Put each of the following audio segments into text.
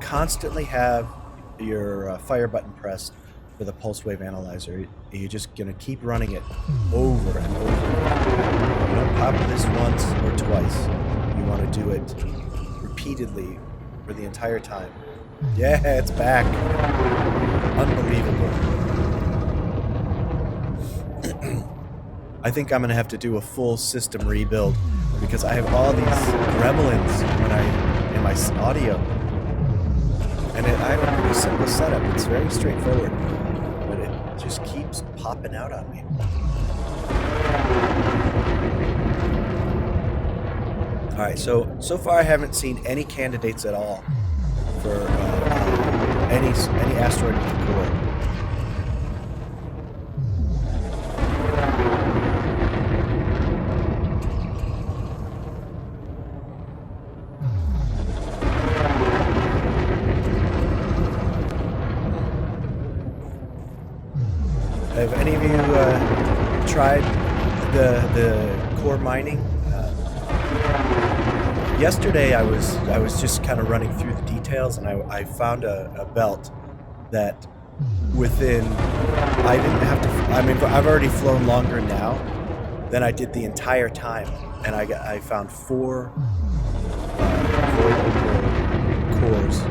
constantly have your fire button pressed for the pulse wave analyzer. You're just going to keep running it over and over. You don't pop this once or twice. You want to do it repeatedly for the entire time. Yeah, it's back. Unbelievable. I think I'm going to have to do a full system rebuild because I have all these gremlins in my audio. And I have a pretty simple setup. It's very straightforward, but it just keeps popping out on me. All right, so far I haven't seen any candidates at all for any asteroid with the core. Have any of you tried the core mining? Yesterday I was just kind of running through the details, and I found a belt that within, I didn't have to, I mean, I've already flown longer now than I did the entire time, and I found four cores,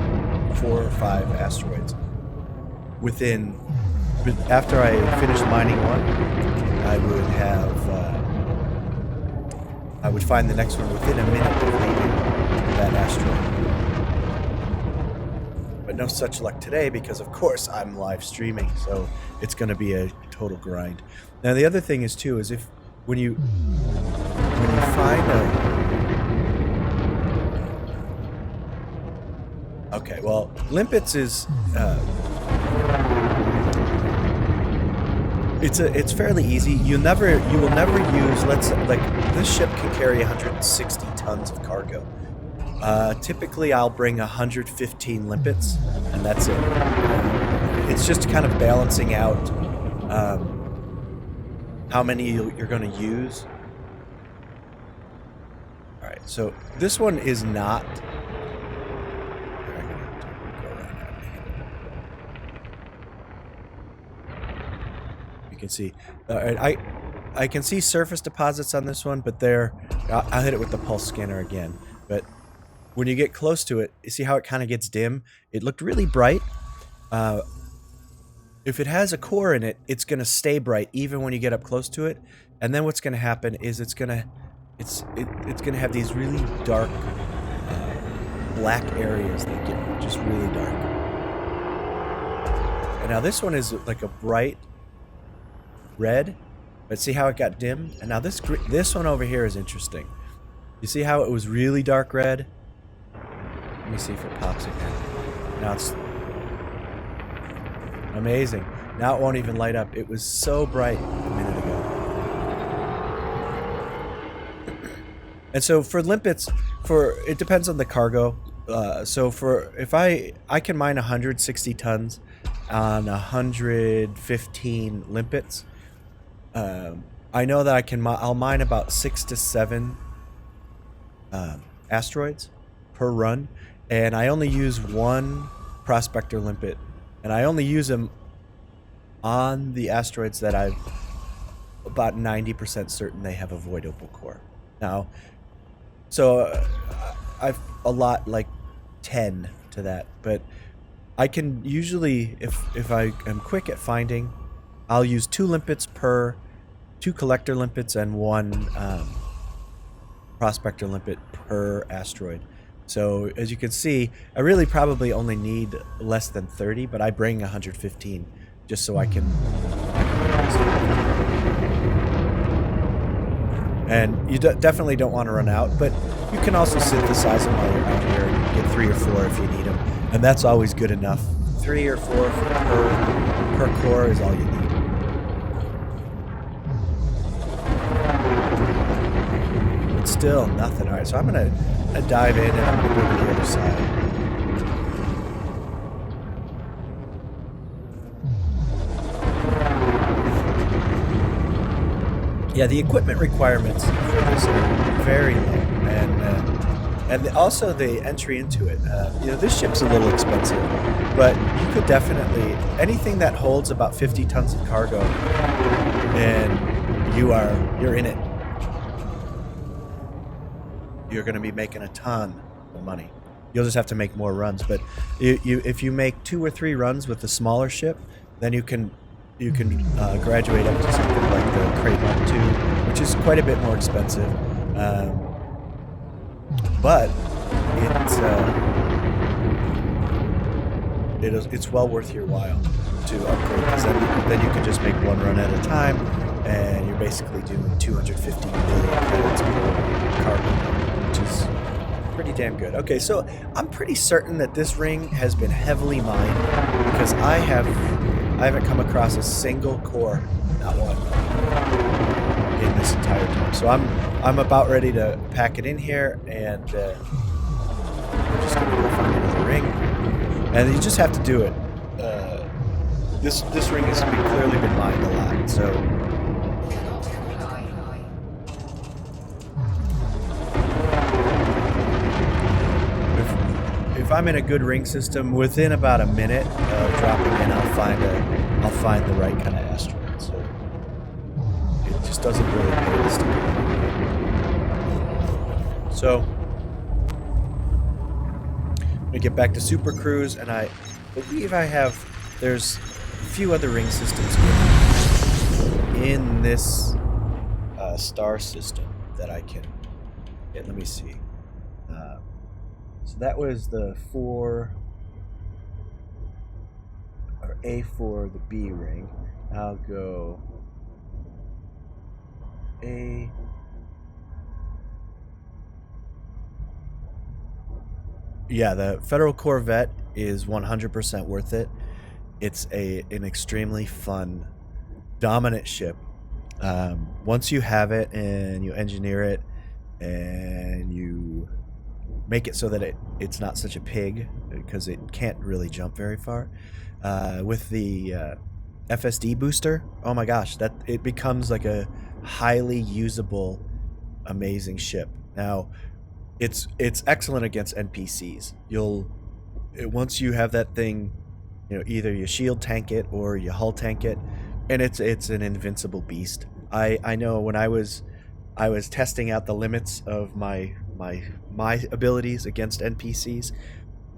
4 or 5 asteroids within. After I finished mining one, I would find the next one within a minute of leaving that asteroid. But no such luck today because, of course, I'm live streaming, so it's going to be a total grind. Now, the other thing is too is when you find okay, well, limpets is. It's fairly easy. You will never use, let's say, like, this ship can carry 160 tons of cargo. Typically I'll bring 115 limpets, and that's it. It's just kind of balancing out how many you're going to use. All right, so this one is not. You can see, I can see surface deposits on this one, but I'll hit it with the pulse scanner again. But when you get close to it, you see how it kind of gets dim? It looked really bright. If it has a core in it, it's going to stay bright even when you get up close to it. And then what's going to happen is it's going to have these really dark black areas that get just really dark. And now this one is like a bright red, but see how it got dim? And now this one over here is interesting. You see how it was really dark red? Let me see if it pops again. Now it's amazing. Now it won't even light up. It was so bright a minute ago. And so for limpets, it depends on the cargo. So if I can mine 160 tons on 115 limpets. I know that I'll mine about 6 to 7 asteroids per run, and I only use 1 prospector limpet, and I only use them on the asteroids that I'm about 90% certain they have a void opal core. Now, so I've a lot, like 10 to that, but I can usually, if I am quick at finding, I'll use 2 limpets per 2 collector limpets and 1 prospector limpet per asteroid. So as you can see, I really probably only need less than 30, but I bring 115 just so I can and you definitely don't want to run out, but you can also synthesize them while you're out here and get 3 or 4 if you need them, and that's always good enough. 3 or 4 per core is all you need. Still nothing. All right, so I'm gonna dive in and I'm gonna go to the other side. Yeah, the equipment requirements for this are very low, and And also the entry into it. You know, this ship's a little expensive, but you could definitely anything that holds about 50 tons of cargo, and you're in it. You're going to be making a ton of money. You'll just have to make more runs, but if you make 2 or 3 runs with the smaller ship, then you can graduate up to something like the Crate Mark II, which is quite a bit more expensive. But it's well worth your while to upgrade, because then you can just make 1 run at a time, and you're basically doing 250 million credits per cargo, which is pretty damn good. Okay, so I'm pretty certain that this ring has been heavily mined, because I haven't come across a single core, not one, in this entire time. So I'm about ready to pack it in here, and I'm just gonna go find another ring, and you just have to do it. This ring has clearly been mined a lot, so. If I'm in a good ring system, within about a minute of dropping in, I'll find the right kind of asteroid. So it just doesn't really pay to stick around. So I'm gonna get back to Super Cruise, and I believe there's a few other ring systems in this star system that I can get. Let me see. So that was the 4, or A4, the B ring. I'll go A. Yeah, the Federal Corvette is 100% worth it. It's an extremely fun, dominant ship. Once you have it and you engineer it and you make it so that it's not such a pig, because it can't really jump very far, with the FSD booster, oh my gosh, that it becomes like a highly usable, amazing ship. Now it's excellent against NPCs. Once you have that thing, you know, either you shield tank it or you hull tank it, and it's an invincible beast. I know when I was testing out the limits of my abilities against NPCs,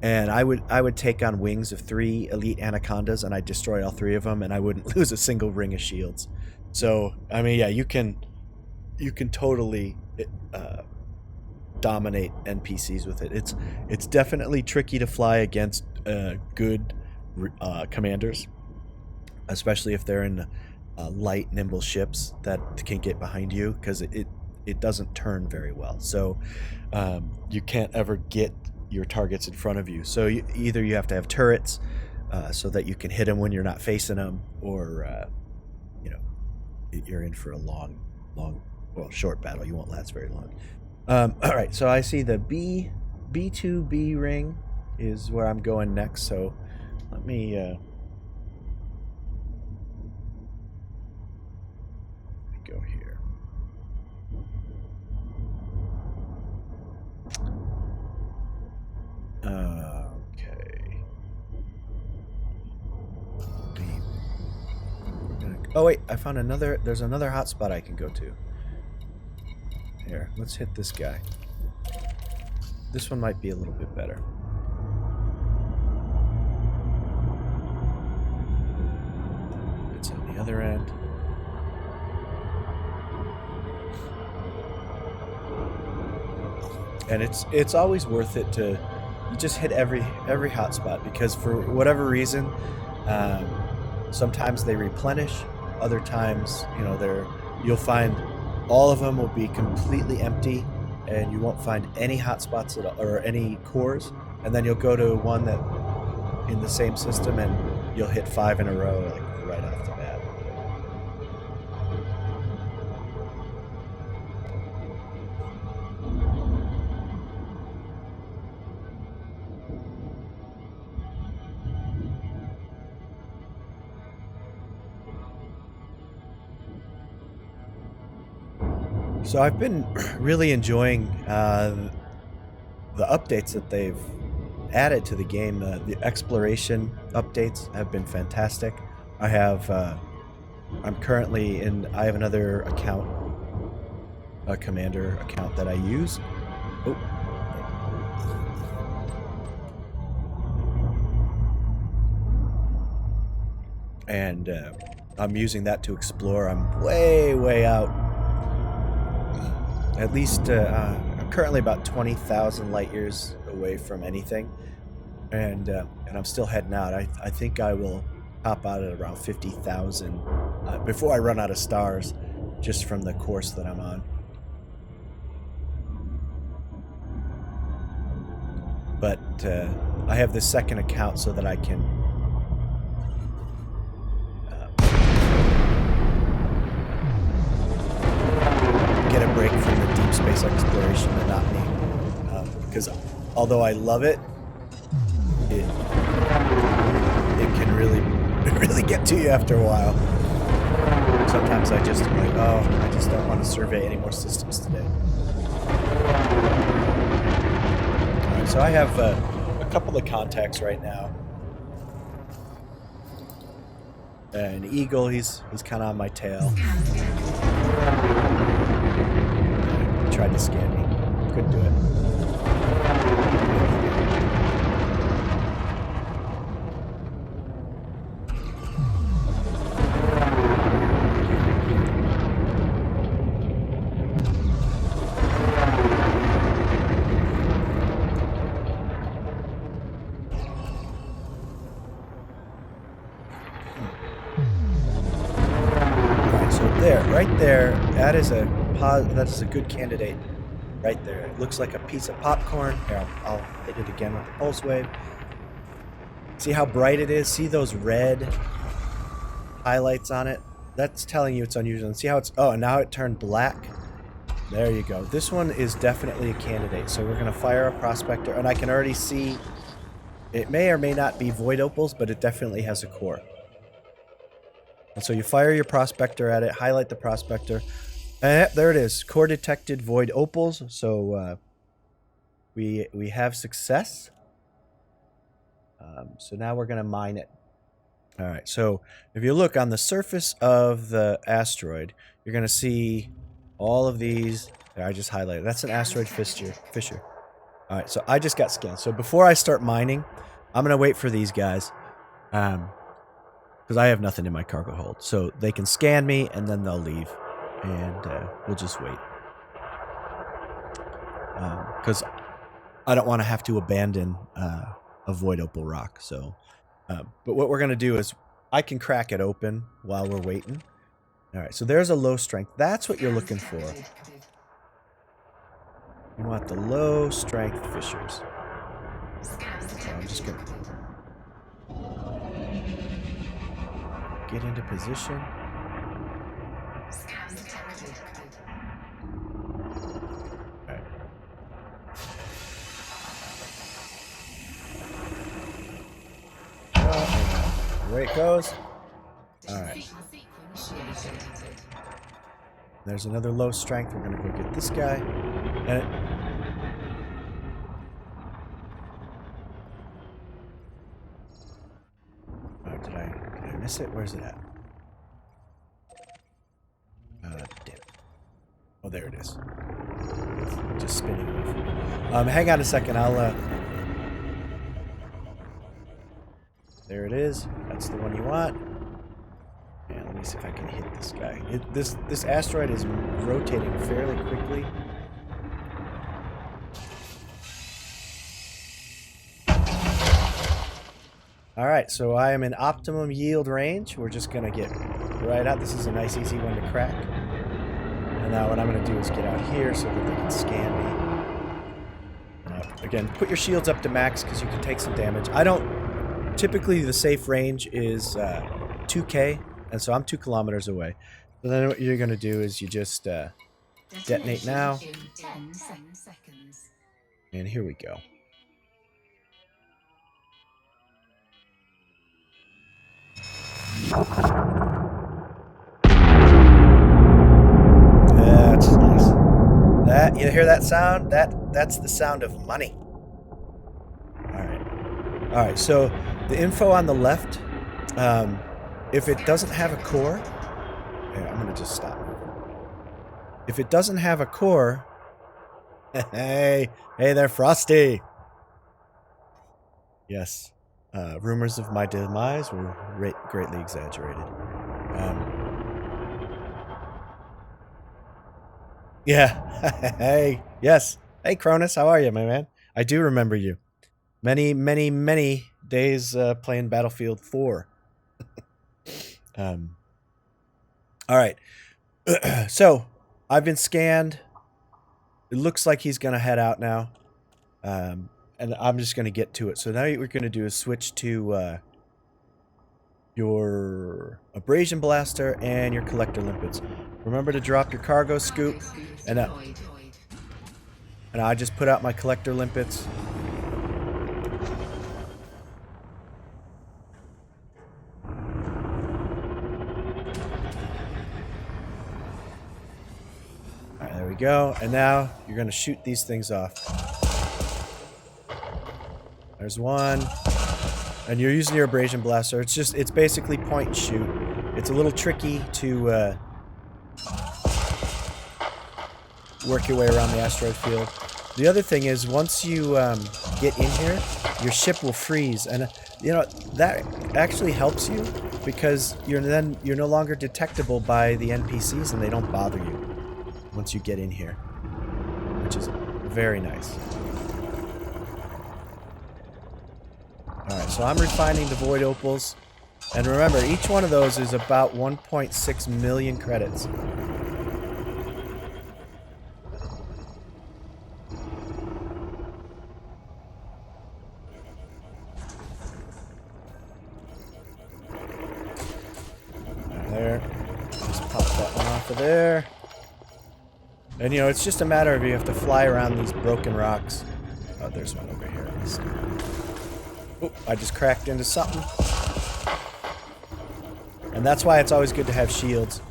and I would take on wings of 3 elite anacondas, and I'd destroy all 3 of them, and I wouldn't lose a single ring of shields. So I mean, yeah, you can totally dominate NPCs with it. It's definitely tricky to fly against good commanders, especially if they're in light, nimble ships that can get behind you, because it doesn't turn very well. So you can't ever get your targets in front of you. So either you have to have turrets so that you can hit them when you're not facing them, or you know, you're in for a short battle. You won't last very long. All right, so I see the B2B ring is where I'm going next. So let me go here. Okay. Oh wait, I found another. There's another hotspot I can go to. Here, let's hit this guy. This one might be a little bit better. It's on the other end. And it's always worth it to just hit every hotspot, because for whatever reason, sometimes they replenish. Other times, you know, you'll find all of them will be completely empty, and you won't find any hotspots at all, or any cores. And then you'll go to one that in the same system, and you'll hit 5 in a row, like right off the bat. So I've been really enjoying the updates that they've added to the game, the exploration updates have been fantastic. I have I'm currently in. I have another account, a commander account that I use. Oh. And I'm using that to explore. I'm way out. At least I'm currently about 20,000 light years away from anything, and I'm still heading out. I think I will top out at around 50,000 before I run out of stars, just from the course that I'm on. But I have this second account so that I can get a break from the deep space exploration monotony. Because although I love it, it can really get to you after a while. Sometimes I just am like, oh, I just don't want to survey any more systems today. Alright, so I have a couple of contacts right now. An eagle, he's kind of on my tail. Tried to scan me. Couldn't do it. Right there, that is a good candidate. Right there, it looks like a piece of popcorn. Here, I'll hit it again with the pulse wave. See how bright it is? See those red highlights on it? That's telling you it's unusual. And see how it's... Oh, and now it turned black. There you go. This one is definitely a candidate. So we're going to fire a prospector, and I can already see it may or may not be void opals, but it definitely has a core. And so you fire your prospector at it, highlight the prospector, and there it is, core detected void opals. So we have success. So now we're going to mine it. All right, so if you look on the surface of the asteroid, you're going to see all of these. There, I just highlighted. That's an asteroid fissure. All right, so I just got scanned. So before I start mining, I'm going to wait for these guys. Because I have nothing in my cargo hold. So they can scan me, and then they'll leave. And we'll just wait. Because I don't want to have to abandon a void opal rock. So, but what we're going to do is I can crack it open while we're waiting. All right, so there's a low strength. That's what you're looking for. You want the low strength fissures. So I'm just going to get into position. Okay. Away it goes. Alright. There's another low strength. We're going to go get this guy. And did I miss it? Where's it at? Damn it. Oh, there it is. It's just spinning away from me. Hang on a second. There it is. That's the one you want. And let me see if I can hit this guy. This asteroid is rotating fairly quickly. Alright, so I am in optimum yield range. We're just going to get right out. This is a nice, easy one to crack. And now what I'm going to do is get out here so that they can scan me. Again, put your shields up to max because you can take some damage. Typically, the safe range is 2K, and so I'm 2 kilometers away. So then what you're going to do is you just detonate now. And here we go. That's nice. You hear that sound? That's the sound of money. All right, so the info on the left, if it doesn't have a core, here, I'm gonna just stop moving. If it doesn't have a core, hey there, Frosty. Yes, rumors of my demise were greatly exaggerated. Yeah, hey, yes, hey Cronus, how are you, my man? I do remember you. Many days playing Battlefield 4. All right. So I've been scanned. It looks like he's gonna head out now, and I'm just gonna get to it. So now what we're gonna do is switch to your abrasion blaster and your collector limpets. Remember to drop your cargo scoop, and I just put out my collector limpets. Alright, there we go. And now you're going to shoot these things off. There's one. And you're using your abrasion blaster. It's basically point and shoot. It's a little tricky to work your way around the asteroid field. The other thing is, once you get in here, your ship will freeze, and you know that actually helps you because you're no longer detectable by the NPCs, and they don't bother you once you get in here, which is very nice. All right, so I'm refining the void opals, and remember, each one of those is about 1.6 million credits. There. Just pop that one off of there. And you know, it's just a matter of you have to fly around these broken rocks. Oh, there's one over here. Oh, I just cracked into something. And that's why it's always good to have shields.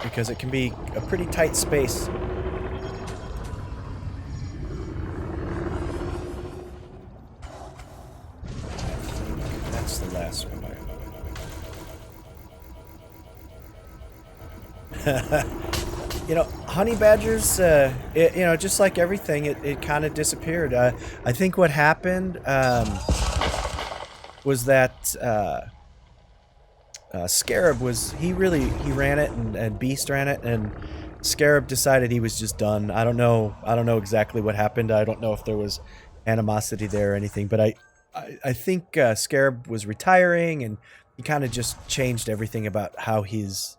Because it can be a pretty tight space. That's the last one. You know, honey badgers, you know, just like everything, it kind of disappeared. I think what happened was that Scarab he ran it, and Beast ran it, and Scarab decided he was just done. I don't know exactly what happened. I don't know if there was animosity there or anything, but I think Scarab was retiring, and he kind of just changed everything about how his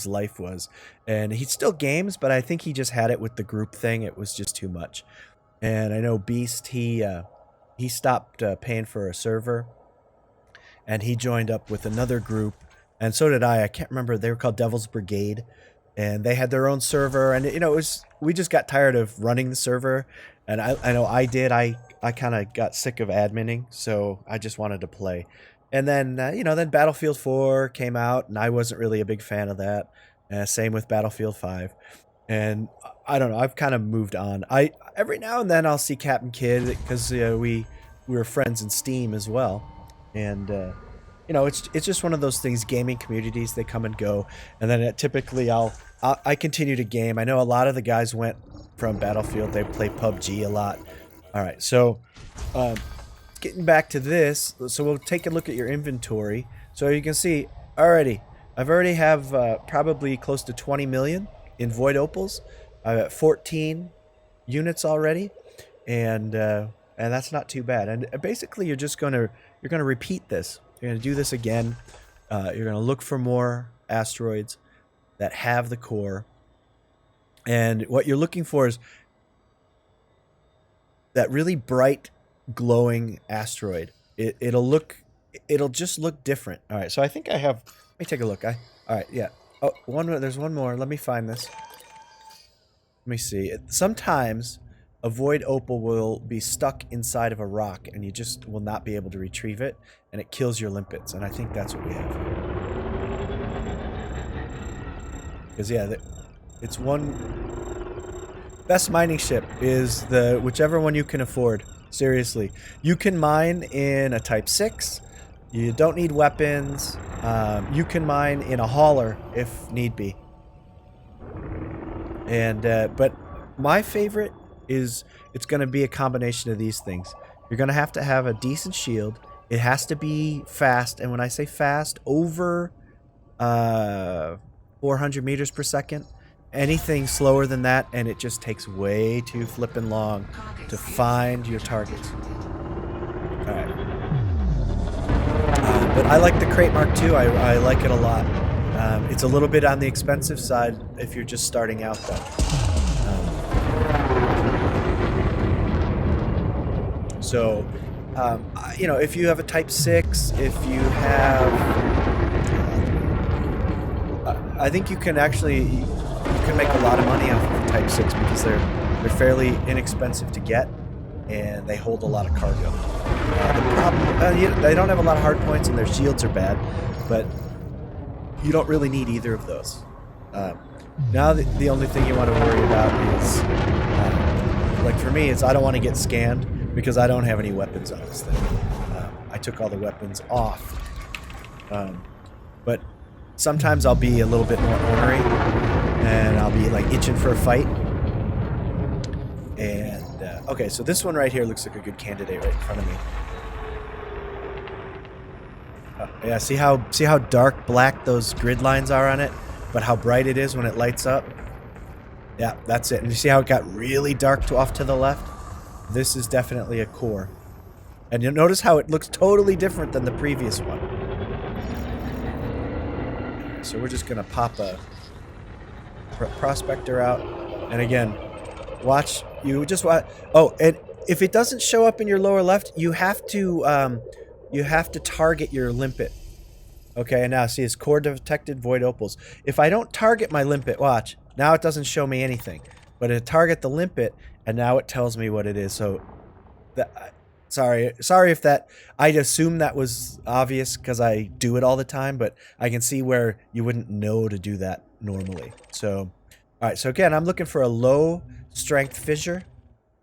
life was. And he still games, but I think he just had it with the group thing. It was just too much. And I know Beast, he stopped paying for a server, and he joined up with another group, and so did I. I can't remember. They were called Devil's Brigade, and they had their own server. And you know, we just got tired of running the server, and I know I did. I kind of got sick of adminning, so I just wanted to play. And then, you know, then Battlefield 4 came out, and I wasn't really a big fan of that. Same with Battlefield 5. And I don't know, I've kind of moved on. Every now and then I'll see Captain Kidd, because we were friends in Steam as well. And, you know, it's just one of those things, gaming communities, they come and go. And then typically I continue to game. I know a lot of the guys went from Battlefield, they play PUBG a lot. All right, so... getting back to this, so we'll take a look at your inventory. So you can see I've already have probably close to 20 million in void opals. I've got 14 units already, and that's not too bad. And basically, you're gonna repeat this. You're gonna do this again. You're gonna look for more asteroids that have the core, and what you're looking for is that really bright, glowing asteroid. It'll just look different. All right, so I think I have. Let me take a look. All right, yeah. Oh, there's one more. Let me find this. Let me see. Sometimes a void opal will be stuck inside of a rock, and you just will not be able to retrieve it, and it kills your limpets. And I think that's what we have here. Because yeah, it's one. Best mining ship is whichever one you can afford. Seriously. You can mine in a Type 6. You don't need weapons. You can mine in a hauler if need be. And but my favorite is it's going to be a combination of these things. You're going to have a decent shield. It has to be fast, and when I say fast, over 400 meters per second. Anything slower than that, and it just takes way too flippin' long to find your targets. All right. But I like the Crate Mark II. I like it a lot. It's a little bit on the expensive side if you're just starting out, though. So, you know, if you have a Type 6, if you have... I think you can actually... You can make a lot of money off of the Type 6 because they're fairly inexpensive to get, and they hold a lot of cargo. The problem... they don't have a lot of hard points, and their shields are bad, but you don't really need either of those. Now the only thing you want to worry about is... like for me, I don't want to get scanned because I don't have any weapons on this thing. I took all the weapons off. But sometimes I'll be a little bit more ornery, and I'll be like itching for a fight. And okay, so this one right here looks like a good candidate right in front of me. Yeah, see how dark black those grid lines are on it, but how bright it is when it lights up? Yeah, that's it. And you see how it got really dark off to the left? This is definitely a core. And you'll notice how it looks totally different than the previous one. So we're just going to pop a prospector out. And again, watch. You just watch. Oh, and if it doesn't show up in your lower left, you have to target your limpet. Okay, and now see, it's core detected void opals. If I don't target my limpet, watch. Now it doesn't show me anything. But I target the limpet, and now it tells me what it is. So, sorry if that... I'd assume that was obvious because I do it all the time, but I can see where you wouldn't know to do that normally. So, all right. So again, I'm looking for a low strength fissure.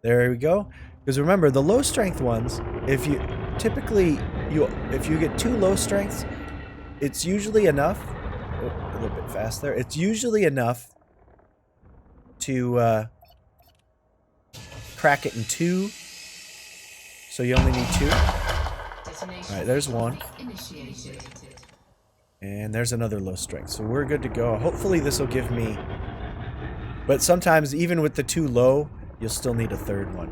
There we go. Because remember, the low strength ones, if you get 2 low strengths, it's usually enough. Oh, a little bit fast there. It's usually enough to crack it in 2. So you only need 2. Alright, there's 1. And there's another low strength. So we're good to go. Hopefully this will give me... But sometimes, even with the 2 low, you'll still need a 3rd one.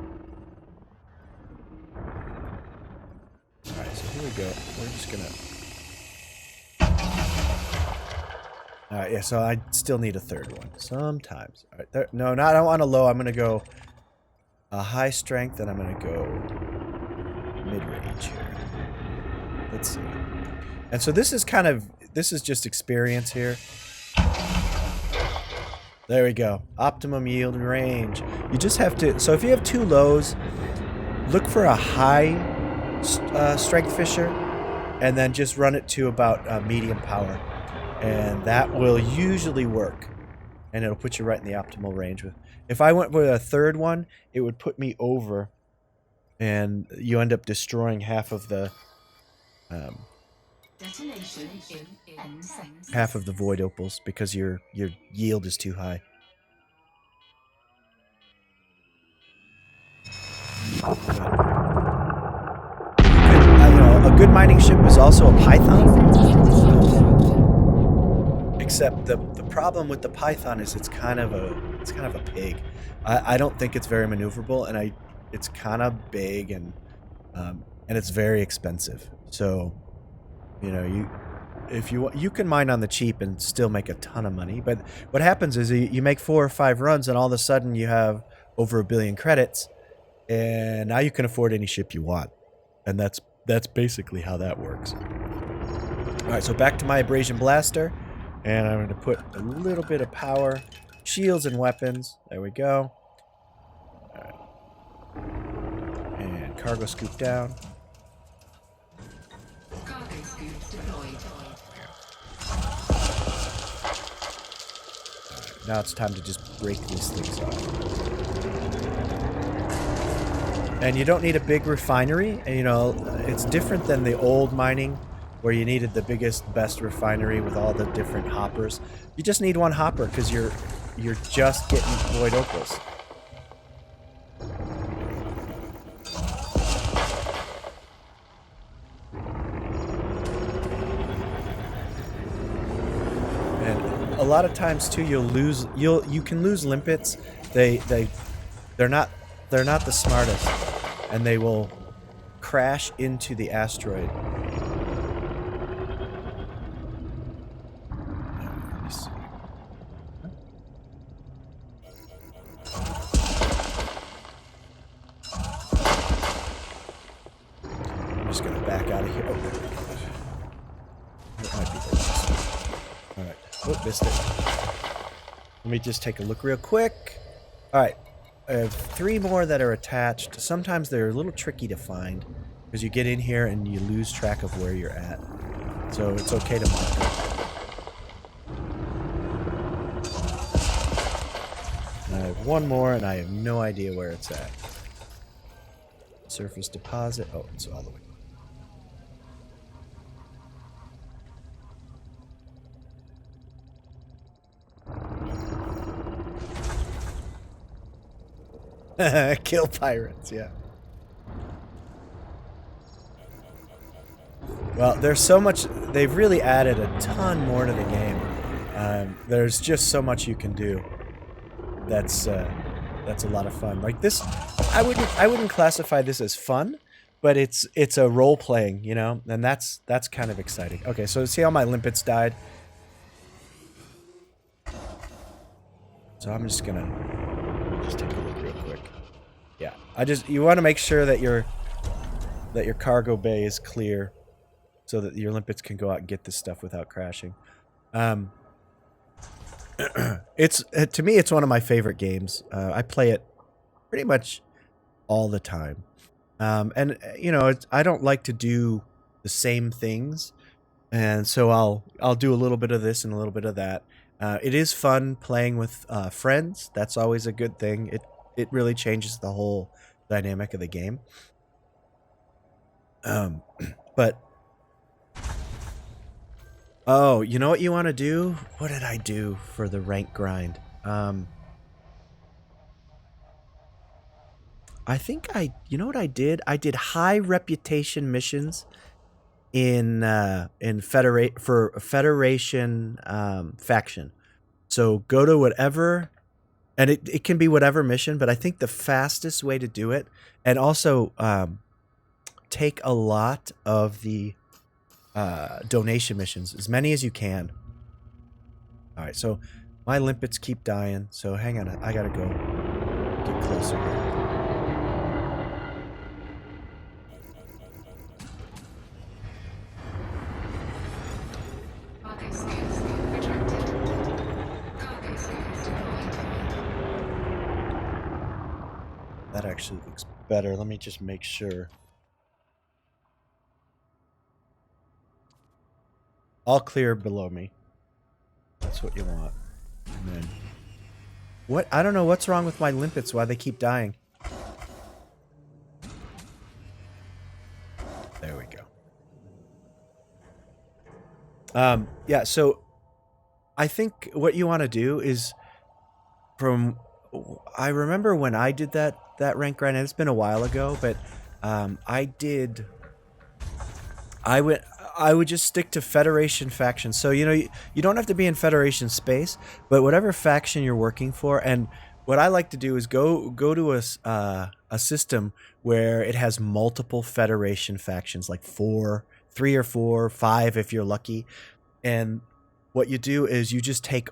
Alright, so here we go. We're just gonna... Alright, yeah, so I still need a 3rd one. Sometimes. Alright, no, I don't want a low. I'm gonna go a high strength, and I'm gonna go mid-range here. Let's see. And so this is just experience here. There we go. Optimum yield and range. You just have to... So if you have 2 lows, look for a high strength fissure, and then just run it to about medium power. And that will usually work. And it'll put you right in the optimal range. If I went with a 3rd one, it would put me over. And you end up destroying half of the... half of the void opals because your yield is too high. A good mining ship is also a Python. Except the problem with the Python is it's kind of a pig. I don't think it's very maneuverable, and it's kind of big and it's very expensive. So, you know, you can mine on the cheap and still make a ton of money, but what happens is you make 4 or 5 runs, and all of a sudden you have over 1 billion credits, and now you can afford any ship you want, and that's basically how that works. All right, so back to my abrasion blaster, and I'm going to put a little bit of power, shields and weapons. There we go. All right. And cargo scoop down. Cargo scoop deployed. Now it's time to just break these things off. And you don't need a big refinery. And, you know, it's different than the old mining where you needed the biggest, best refinery with all the different hoppers. You just need one hopper because you're just getting void opals. And a lot of times too, you can lose limpets. They're not the smartest, and they will crash into the asteroid. Let me see. I'm just gonna back out of here. Oh, it might be the last one. All right. Oh, missed it. Let me just take a look real quick. All right. I have 3 more that are attached. Sometimes they're a little tricky to find because you get in here and you lose track of where you're at. So it's okay to mark them. And I have 1 more and I have no idea where it's at. Surface deposit. Oh, it's all the way. Kill pirates, yeah. Well, there's so much. They've really added a ton more to the game. There's just so much you can do. That's a lot of fun. Like this, I wouldn't classify this as fun, but it's a role playing, you know, and that's kind of exciting. Okay, so see how my limpets died. So I'm just gonna take a look real quick. Yeah, you want to make sure that your cargo bay is clear, so that your limpets can go out and get this stuff without crashing. It's to me, it's one of my favorite games. I play it pretty much all the time, and you know, I don't like to do the same things, and so I'll do a little bit of this and a little bit of that. It is fun playing with friends. That's always a good thing. It really changes the whole dynamic of the game. But oh, you know what you want to do? What did I do for the rank grind? I think you know what I did? I did high reputation missions in Federation faction. So go to whatever, and it can be whatever mission, but I think the fastest way to do it, and also take a lot of the donation missions, as many as you can. All right, so my limpets keep dying, so hang on, I gotta go get closer here. That actually looks better. Let me just make sure. All clear below me. That's what you want. And then what? I don't know what's wrong with my limpets, why they keep dying. There we go. Yeah, so I think what you want to do is I remember when I did that rank grind, and it's been a while ago, but I would just stick to Federation faction. So, you know, you don't have to be in Federation space, but whatever faction you're working for. And what I like to do is go to a system where it has multiple Federation factions, like 3 or 4, 5 if you're lucky. And what you do is you just take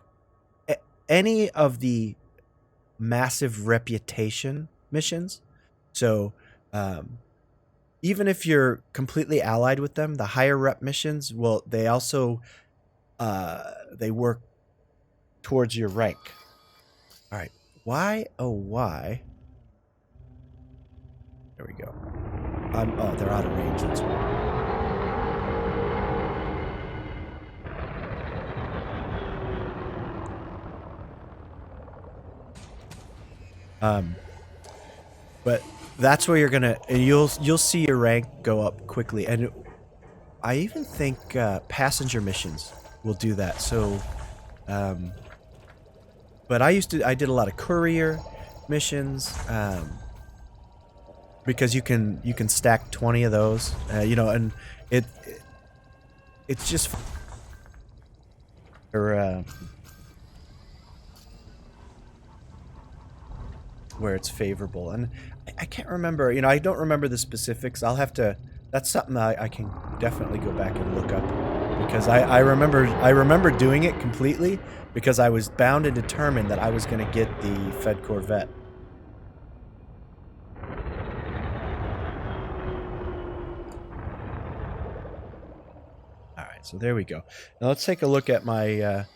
any of the massive reputation missions. So, even if you're completely allied with them, the higher rep missions, well, they also they work towards your rank. All right. Why? Oh, why? There we go. Oh, they're out of range. That's why. But that's where you're gonna, and you'll see your rank go up quickly. And I even think passenger missions will do that. So, but I did a lot of courier missions because you can stack 20 of those, you know, and it's just for, where it's favorable. And I can't remember, you know, I don't remember the specifics. I'll have to, that's something I can definitely go back and look up, because I remember doing it completely because I was bound and determined that I was going to get the Fed Corvette. All right, so there we go. Now let's take a look at my,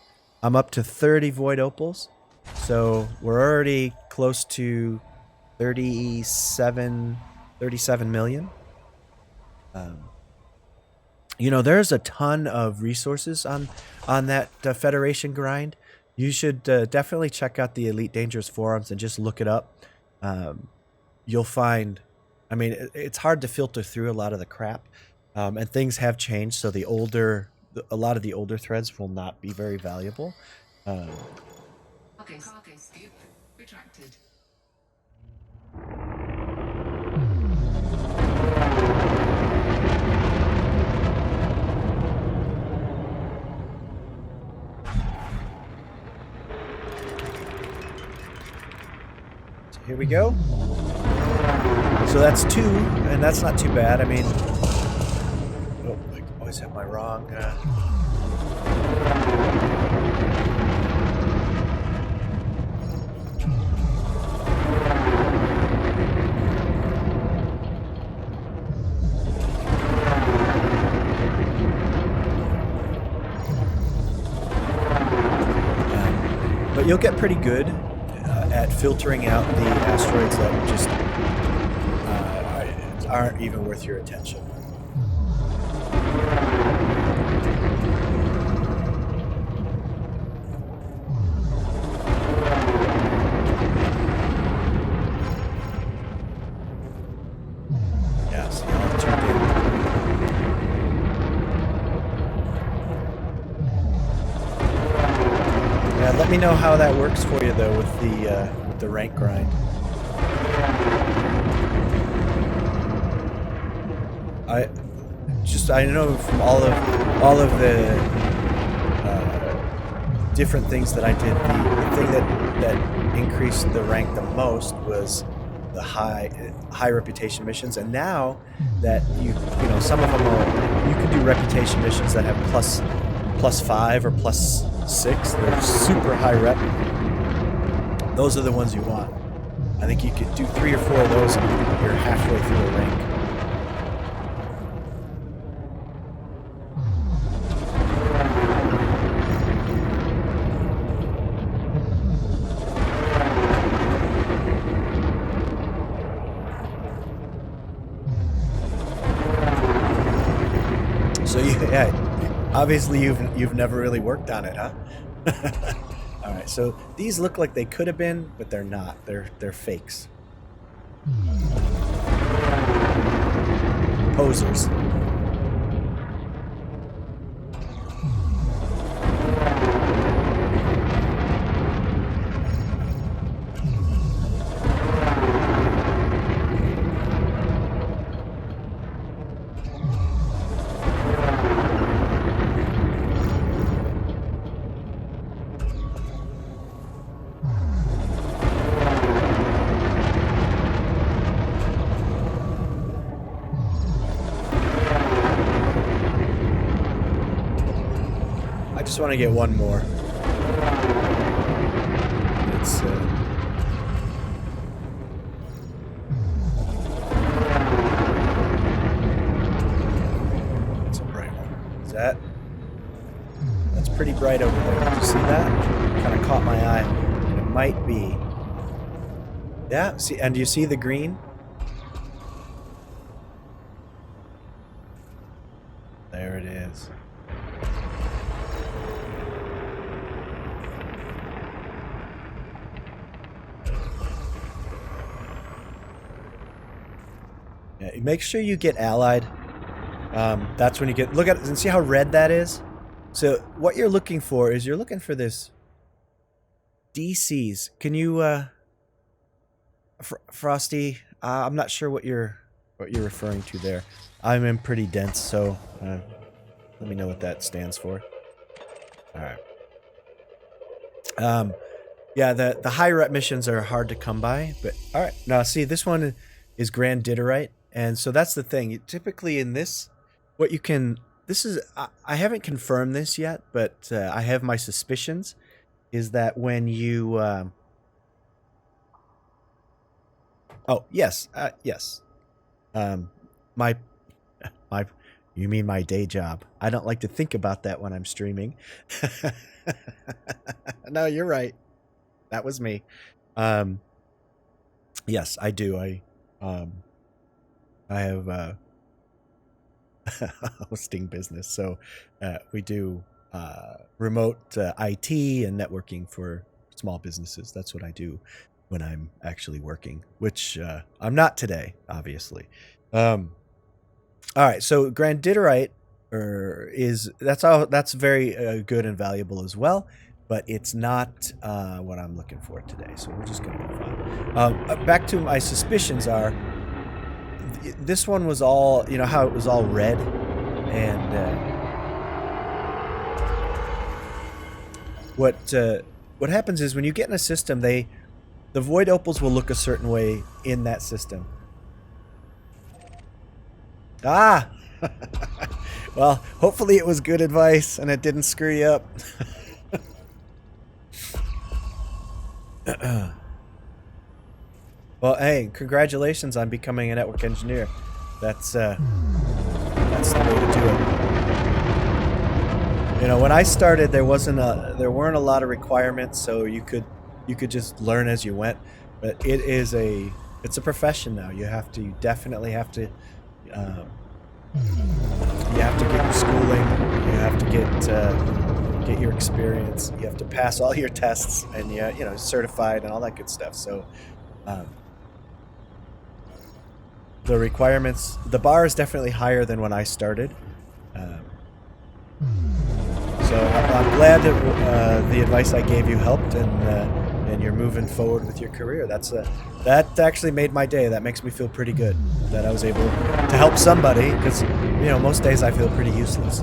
I'm up to 30 void opals. So we're already close to 37 million. You know, there's a ton of resources on that Federation grind. You should definitely check out the Elite Dangerous forums and just look it up. You'll find, I mean, it's hard to filter through a lot of the crap, and things have changed. So a lot of the older threads will not be very valuable. Cargo scoop retracted. So here we go. So that's 2, and that's not too bad. I mean, oh, I always have my wrong. But you'll get pretty good at filtering out the asteroids that just aren't even worth your attention. Yeah, see how it turned in. Yeah, let me know how that works for you though with the rank grind. I know from all of the different things that I did, the thing that increased the rank the most was the high reputation missions. And now that you know, some of them you can do reputation missions that have +5 or +6. They're super high rep. Those are the ones you want. I think you could do 3 or 4 of those and you're halfway through a rank. So yeah, obviously you've never really worked on it, huh? All right, so these look like they could have been, but they're not. They're fakes. Posers. I just want to get one more. It's a bright one. Is that? That's pretty bright over there. Did you see that? Kind of caught my eye. And it might be. Yeah. See, and do you see the green? There it is. make sure you get allied. That's when you get, look at it and see how red that is. So what you're looking for is you're looking for this DCs. Can you, Frosty? I'm not sure what you're referring to there. I'm in pretty dense, so let me know what that stands for. All right. Yeah, the high rep missions are hard to come by, but all right. Now, see, this one is granditerite, and so that's the thing. Typically in this, what you can, this is, I haven't confirmed this yet, but I have my suspicions, is that when you, oh, yes, yes. My, you mean my day job. I don't like to think about that when I'm streaming. No, you're right. That was me. Yes, I do. I have a hosting business, so we do remote IT and networking for small businesses. That's what I do when I'm actually working, which I'm not today, obviously. All right, so granditerite that's very good and valuable as well, but it's not what I'm looking for today. So we're just gonna move on. Back to my suspicions are, this one was all, you know how it was all red, and what happens is when you get in a system, the void opals will look a certain way in that system. Ah! Well, hopefully it was good advice and it didn't screw you up. Well, hey, congratulations on becoming a network engineer. That's the way to do it. You know, when I started, there weren't a lot of requirements, so you could just learn as you went. But it's a profession now. You definitely have to. You have to get your schooling. You have to get your experience. You have to pass all your tests, and you know, certified and all that good stuff. So, the requirements, the bar is definitely higher than when I started. So I'm glad that the advice I gave you helped, and you're moving forward with your career. That actually made my day. That makes me feel pretty good that I was able to help somebody, because, you know, most days I feel pretty useless.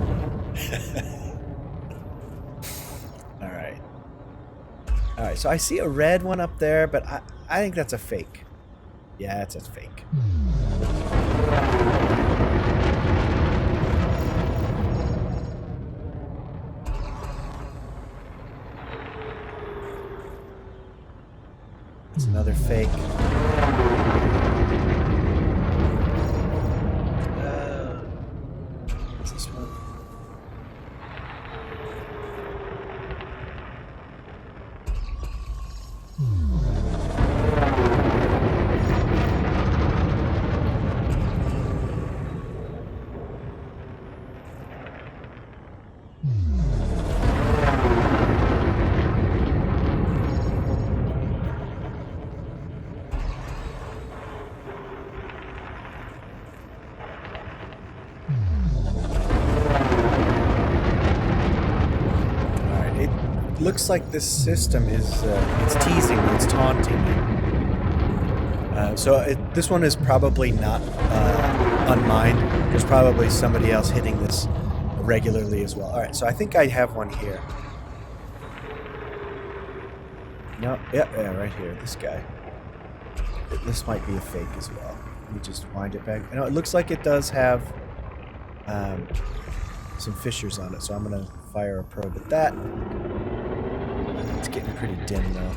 All right. So I see a red one up there, but I think that's a fake. Yeah, it's a fake. It's another fake. What's this one? Looks like this system is it's teasing me, it's taunting me. This one is probably not unmined. There's probably somebody else hitting this regularly as well. All right, so I think I have one here. No, yeah, right here. This guy. This might be a fake as well. Let me just wind it back. You know, it looks like it does have some fissures on it, so I'm gonna fire a probe at that. It's getting pretty dim though.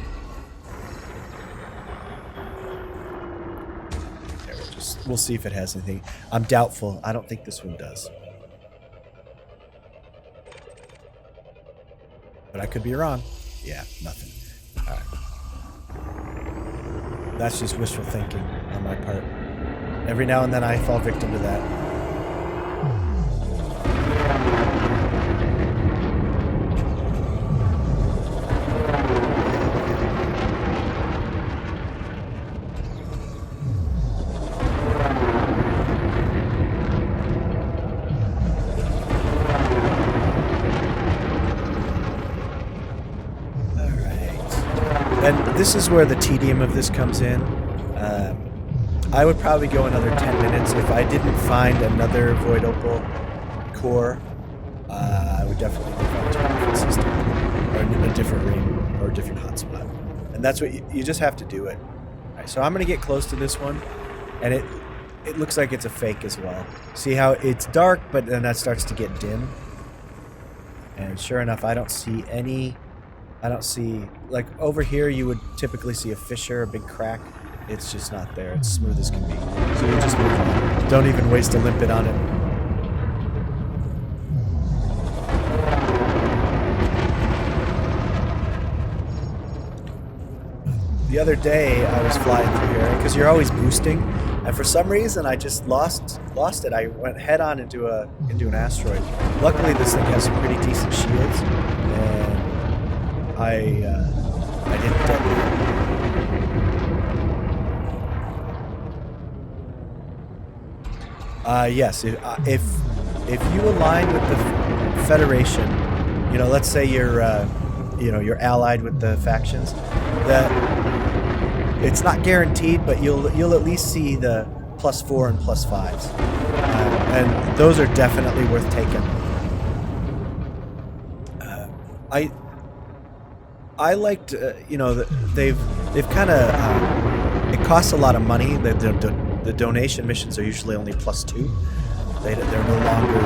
Okay, we'll see if it has anything. I'm doubtful. I don't think this one does. But I could be wrong. Yeah, nothing. Alright. That's just wishful thinking on my part. Every now and then I fall victim to that. this is where the tedium of this comes in. I would probably go another 10 minutes if I didn't find another Void Opal core. I would definitely move on to a different system, or a different ring, or a different hotspot. And that's what you just have to do it. All right, so I'm gonna get close to this one, and it looks like it's a fake as well. See how it's dark, but then that starts to get dim. And sure enough, I don't see any. I don't see, like over here you would typically see a fissure, a big crack. It's just not there. It's smooth as can be. So you just move on. Don't even waste a limpet on it. The other day I was flying through here because you're always boosting, and for some reason I just lost it. I went head on into an asteroid. Luckily this thing has some pretty decent shields, and I didn't detonate. Yes, if you align with the Federation, you know, let's say you're allied with the factions, that it's not guaranteed, but you'll at least see the +4 and +5s, and those are definitely worth taking. I liked, they've kind of it costs a lot of money. The donation missions are usually only +2. They're no longer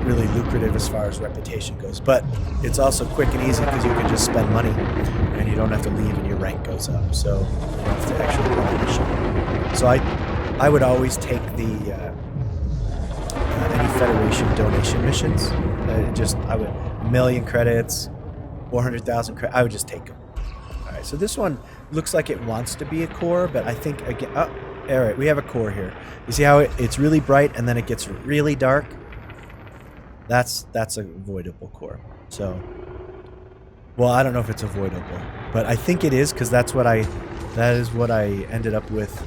really lucrative as far as reputation goes, but it's also quick and easy because you can just spend money and you don't have to leave and your rank goes up, so you don't have to actually run a mission. So I would always take the any Federation donation missions. I would 1,000,000 credits, 400,000 credits. I would just take them. All right, so this one looks like it wants to be a core, but I think again, all right, we have a core here. You see how it's really bright and then it gets really dark? That's a Void Opal core. So, well, I don't know if it's a Void Opal, but I think it is because that is what I ended up with.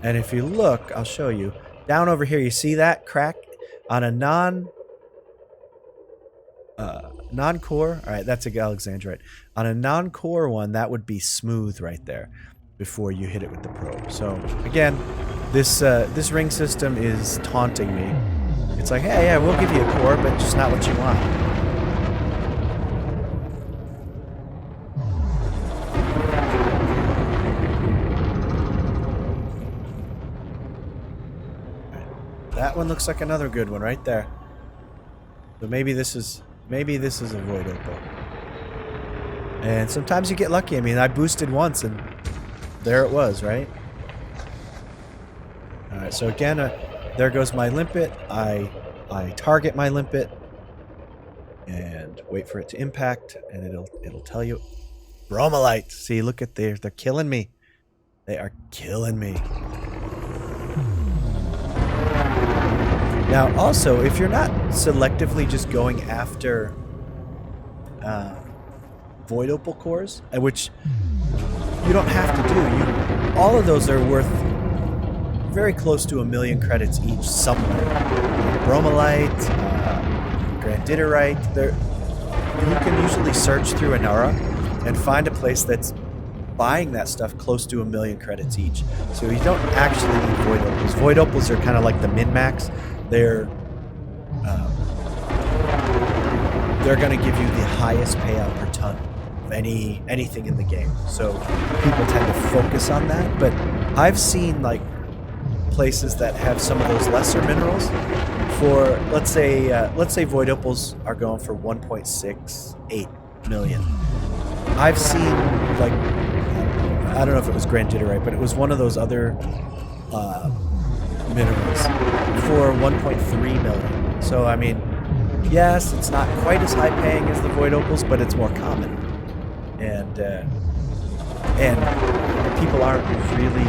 And if you look, I'll show you down over here. You see that crack on a non-core? All right, that's a Alexandrite. On a non-core one, that would be smooth right there before you hit it with the probe. So again, this ring system is taunting me. It's like, hey, yeah, we'll give you a core, but just not what you want. That one looks like another good one right there. So maybe this is a Void Opal. And sometimes you get lucky. I mean, I boosted once and there it was, right? Alright, so again, there goes my limpet. I target my limpet and wait for it to impact, and it'll tell you. Bromelite! See, look at they're killing me. They are killing me. Now, also, if you're not selectively just going after Void Opal cores, which you don't have to do, all of those are worth very close to 1,000,000 credits each somewhere. Bromelite, Granditerite, you can usually search through Anara and find a place that's buying that stuff close to 1,000,000 credits each. So you don't actually need Void Opals. Void Opals are kind of like the min-max. They're going to give you the highest payout per ton of anything in the game. So people tend to focus on that. But I've seen like places that have some of those lesser minerals for, let's say Void Opals are going for 1.68 million. I've seen, like, I don't know if it was Granditerite, but it was one of those other minerals for 1.3 million. So I mean, yes, it's not quite as high paying as the Void Opals, but it's more common, and people aren't really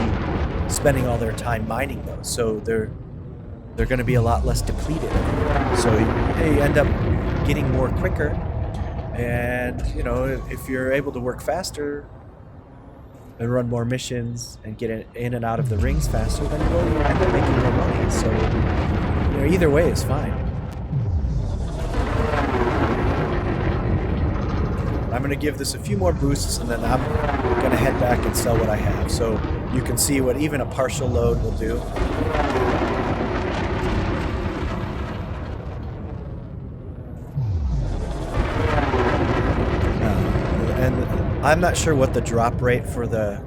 spending all their time mining those, so they're going to be a lot less depleted. So you end up getting more quicker, and you know, if you're able to work faster and run more missions and get in and out of the rings faster, then you end up making more money. So you know, either way is fine. I'm going to give this a few more boosts, and then I'm going to head back and sell what I have. So you can see what even a partial load will do. And I'm not sure what the drop rate for the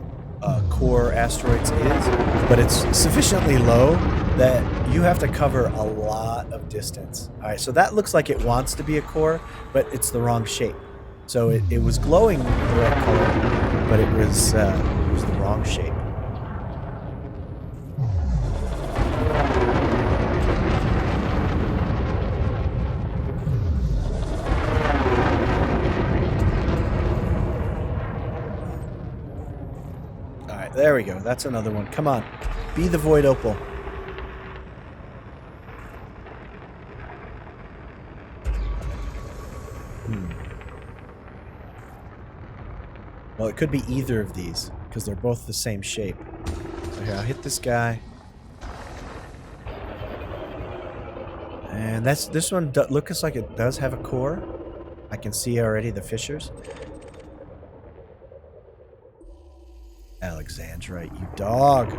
core asteroids is, but it's sufficiently low that you have to cover a lot of distance. All right, so that looks like it wants to be a core, but it's the wrong shape. So it was glowing the right color, but it was the wrong shape. All right, there we go. That's another one. Come on, be the void opal. Well, it could be either of these, because they're both the same shape. So here, I'll hit this guy. And this one looks like it does have a core. I can see already the fissures. Alexandrite, you dog.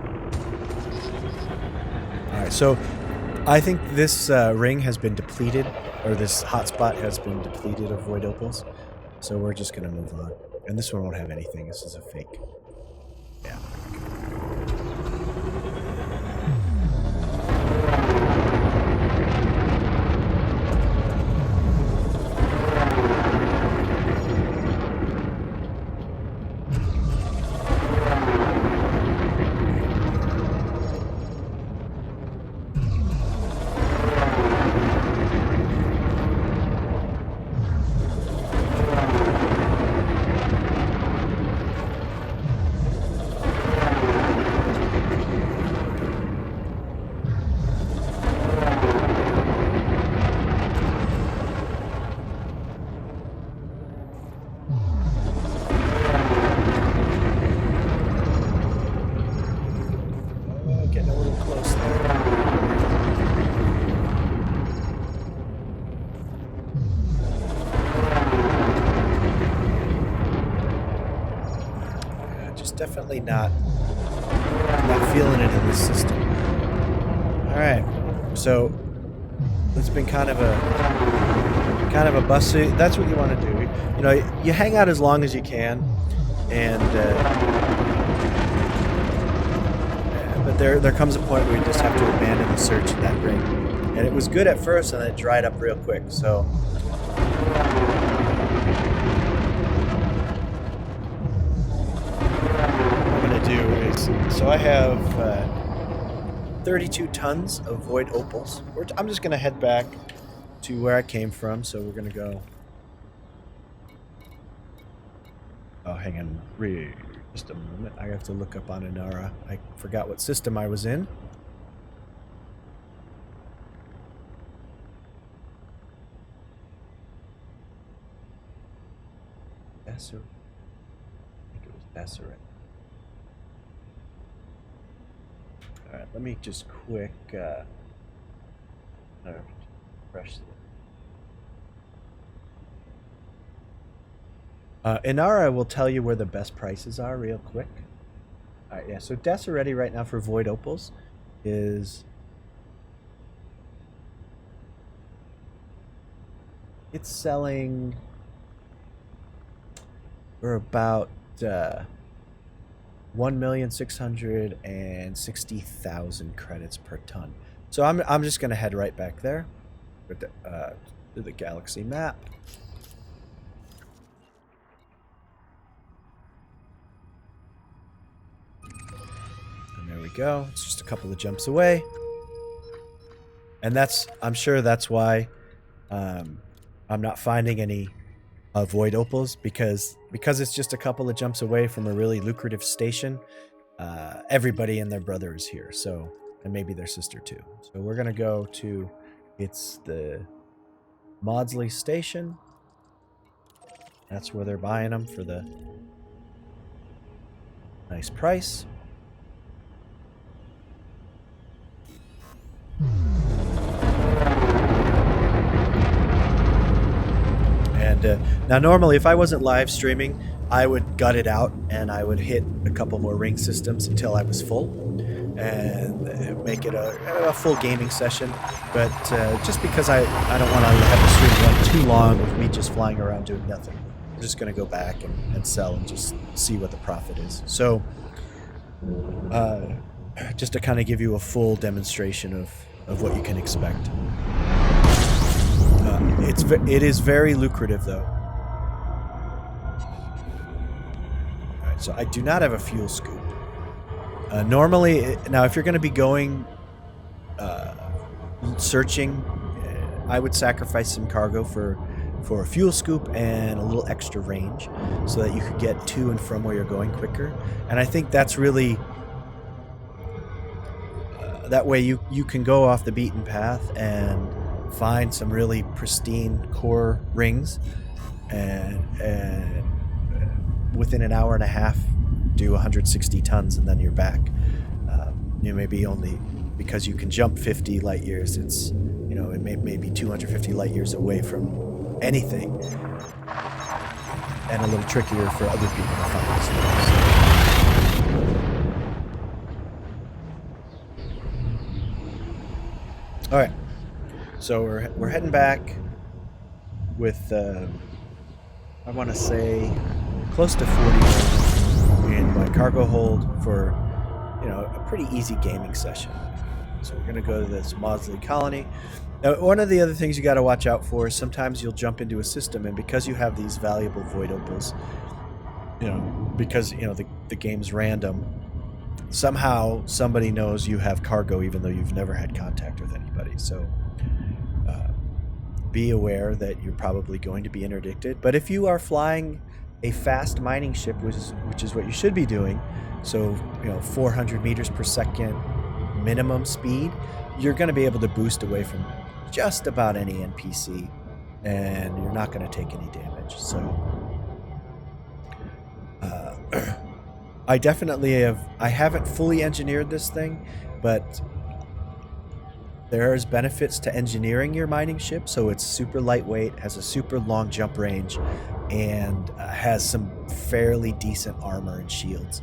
Alright, so I think this ring has been depleted, or this hotspot has been depleted of void opals. So we're just going to move on. And this one won't have anything. This is a fake. Yeah. Definitely not feeling it in this system. All right, so it's been kind of a busty. That's what you want to do. You know, you hang out as long as you can, and but there comes a point where you just have to abandon the search in that ring. And it was good at first, and then it dried up real quick. So. So I have 32 tons of void opals. I'm just going to head back to where I came from. So we're going to go... Oh, hang on. Just a moment. I have to look up on Inara. I forgot what system I was in. I think it was Deseret. All right, let me just quick refresh this. Inara will tell you where the best prices are real quick. All right, yeah, so Deseret right now for void opals is... It's selling for about 1,660,000 credits per ton. So I'm just gonna head right back there with to the galaxy map. And there we go. It's just a couple of jumps away. And I'm sure that's why I'm not finding any void opals, because it's just a couple of jumps away from a really lucrative station. Everybody and their brother is here, so, and maybe their sister too. So we're gonna go to, it's the Maudsley station. That's where they're buying them for the nice price. And And now normally if I wasn't live streaming, I would gut it out and I would hit a couple more ring systems until I was full and make it a full gaming session. But just because I don't want to have the stream run too long with me just flying around doing nothing, I'm just going to go back and sell and just see what the profit is. So just to kind of give you a full demonstration of what you can expect. It is very lucrative though. All right, so I do not have a fuel scoop. Normally, now if you're going to be going searching, I would sacrifice some cargo for a fuel scoop and a little extra range so that you could get to and from where you're going quicker. And I think that's really that way you can go off the beaten path and find some really pristine core rings and within an hour and a half do 160 tons and then you're back. Maybe only because you can jump 50 light years, it's it may be 250 light years away from anything and a little trickier for other people to find this thing. All right, so we're heading back with I want to say close to 40 million in my cargo hold for a pretty easy gaming session. So we're gonna go to this Maudsley colony. Now, one of the other things you got to watch out for is sometimes you'll jump into a system, and because you have these valuable void opals, because the game's random, somehow somebody knows you have cargo even though you've never had contact with anybody. So be aware that you're probably going to be interdicted. But if you are flying a fast mining ship, which is what you should be doing, so 400 meters per second minimum speed, you're going to be able to boost away from just about any NPC, and you're not going to take any damage. So I definitely I haven't fully engineered this thing, but there's benefits to engineering your mining ship. So it's super lightweight, has a super long jump range, and has some fairly decent armor and shields.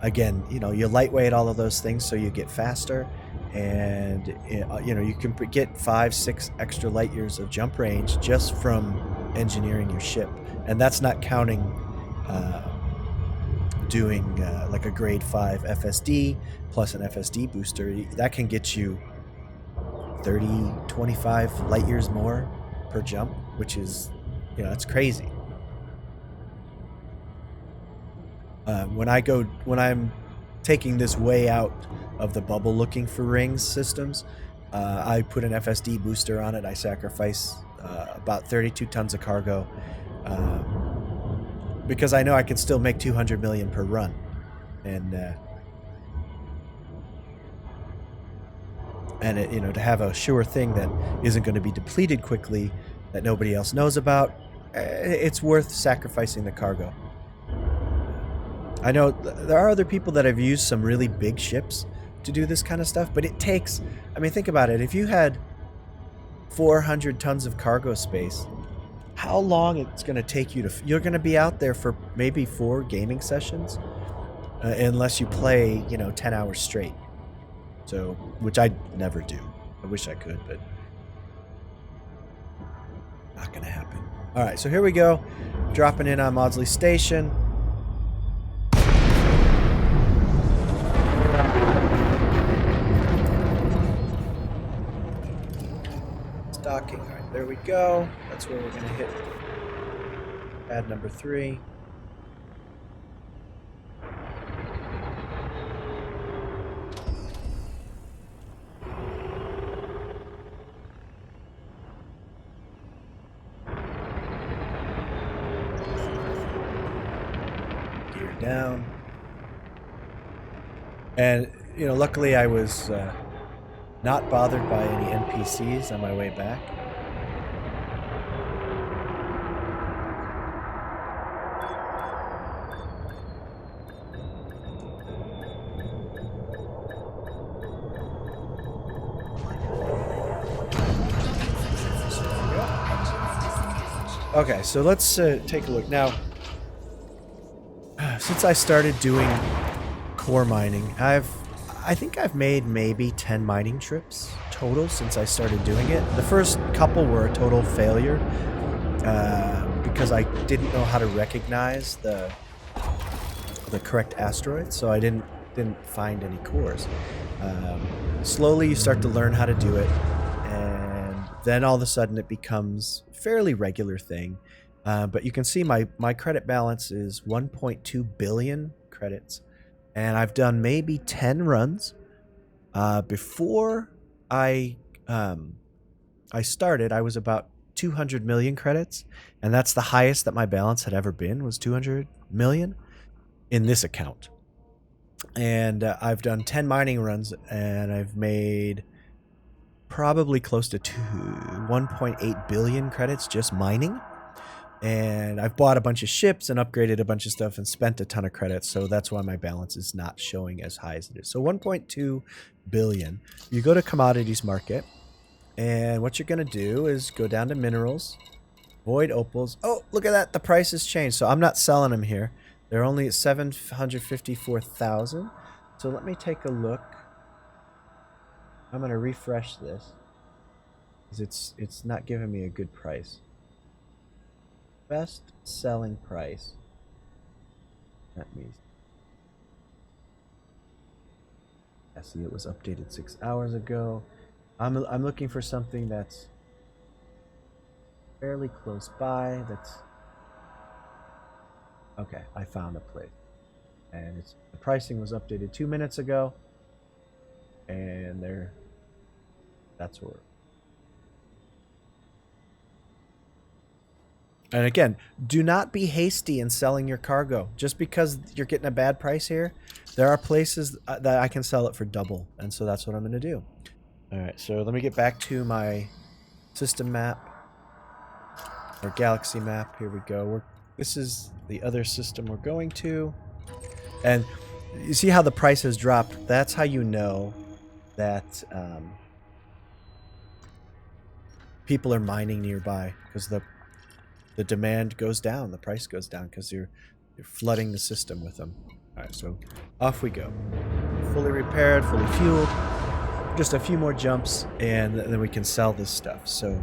Again, you lightweight all of those things so you get faster, and you can get 5-6 extra light years of jump range just from engineering your ship, and that's not counting doing like a grade 5 FSD plus an FSD booster. That can get you 30-25 light years more per jump, which is it's crazy. When I'm taking this way out of the bubble looking for rings systems, I put an FSD booster on it. I sacrifice about 32 tons of cargo because I know I can still make 200 million per run, and it, to have a sure thing that isn't going to be depleted quickly, that nobody else knows about, it's worth sacrificing the cargo. I know there are other people that have used some really big ships to do this kind of stuff, but it takes, think about it. If you had 400 tons of cargo space, how long it's going to take you you're going to be out there for maybe 4 gaming sessions, unless you play, 10 hours straight. So, which I never do. I wish I could, but not going to happen. All right, so here we go. Dropping in on Maudsley Station. Docking. All right, there we go. That's where we're going to hit pad number 3. Gear down. And, luckily I was not bothered by any NPCs on my way back. Okay, so let's take a look. Now, since I started doing core mining, I think I've made maybe 10 mining trips total since I started doing it. The first couple were a total failure because I didn't know how to recognize the correct asteroids, so I didn't find any cores. Slowly you start to learn how to do it, and then all of a sudden it becomes a fairly regular thing. But you can see my credit balance is 1.2 billion credits, and I've done maybe 10 runs. Before I started, I was about 200 million credits, and that's the highest that my balance had ever been, was 200 million in this account. And I've done 10 mining runs, and I've made probably close to 1.8 billion credits just mining. And I've bought a bunch of ships and upgraded a bunch of stuff and spent a ton of credits, so that's why my balance is not showing as high as it is. So 1.2 billion. You go to commodities market, and what you're going to do is go down to minerals, void opals. Oh, look at that. The price has changed, so I'm not selling them here. They're only at 754,000. So let me take a look. I'm going to refresh this because it's not giving me a good price. Best selling price. That means I see it was updated 6 hours ago. I'm looking for something that's fairly close by. That's okay. I found a place, and the pricing was updated 2 minutes ago, and that's where. And again, do not be hasty in selling your cargo. Just because you're getting a bad price here, there are places that I can sell it for double, and so that's what I'm going to do. All right, so let me get back to my system map, or galaxy map. Here we go. This is the other system we're going to. And you see how the price has dropped? That's how you know that people are mining nearby, because the demand goes down, the price goes down, because you're flooding the system with them. All right, so off we go. Fully repaired, fully fueled. Just a few more jumps, and then we can sell this stuff. So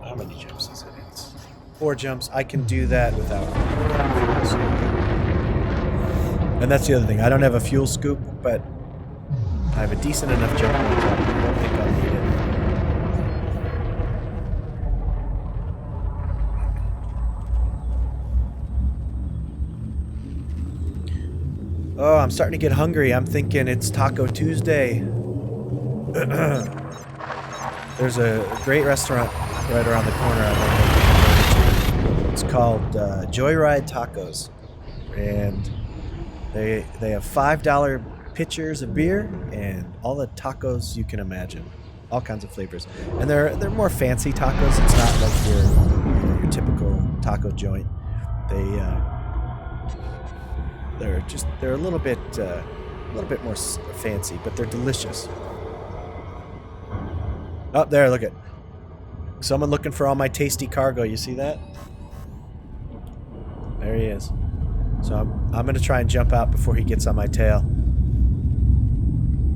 how many jumps is it? It's 4 jumps. I can do that without fuel scoop. And that's the other thing. I don't have a fuel scoop, but I have a decent enough jump on the top. I don't think I'll need it. Oh, I'm starting to get hungry. I'm thinking it's Taco Tuesday. There's a great restaurant right around the corner I like to. It's called Joyride Tacos, and they have $5 pitchers of beer and all the tacos you can imagine, all kinds of flavors. And they're more fancy tacos. It's not like your typical taco joint. They're a little bit more fancy, but they're delicious. Oh, there, look at someone looking for all my tasty cargo. You see that? There he is. So I'm gonna try and jump out before he gets on my tail.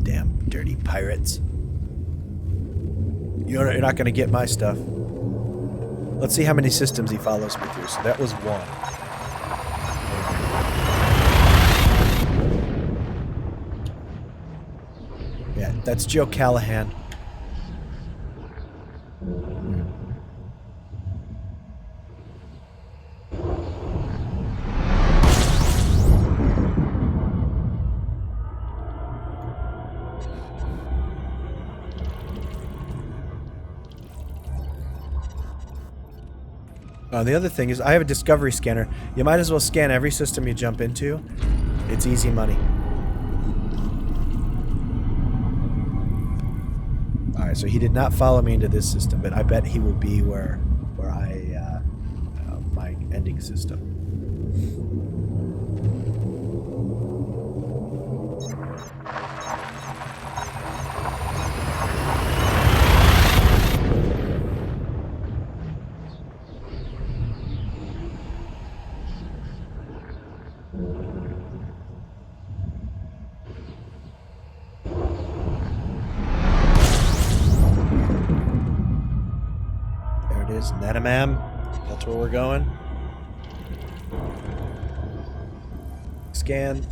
Damn dirty pirates! You're not gonna get my stuff. Let's see how many systems he follows me through. So that was 1. Yeah, that's Joe Callahan. The other thing is I have a discovery scanner. You might as well scan every system you jump into. It's easy money. Alright, so he did not follow me into this system, but I bet he will be where my ending system. There it is, Netamam. That's where we're going. Scan.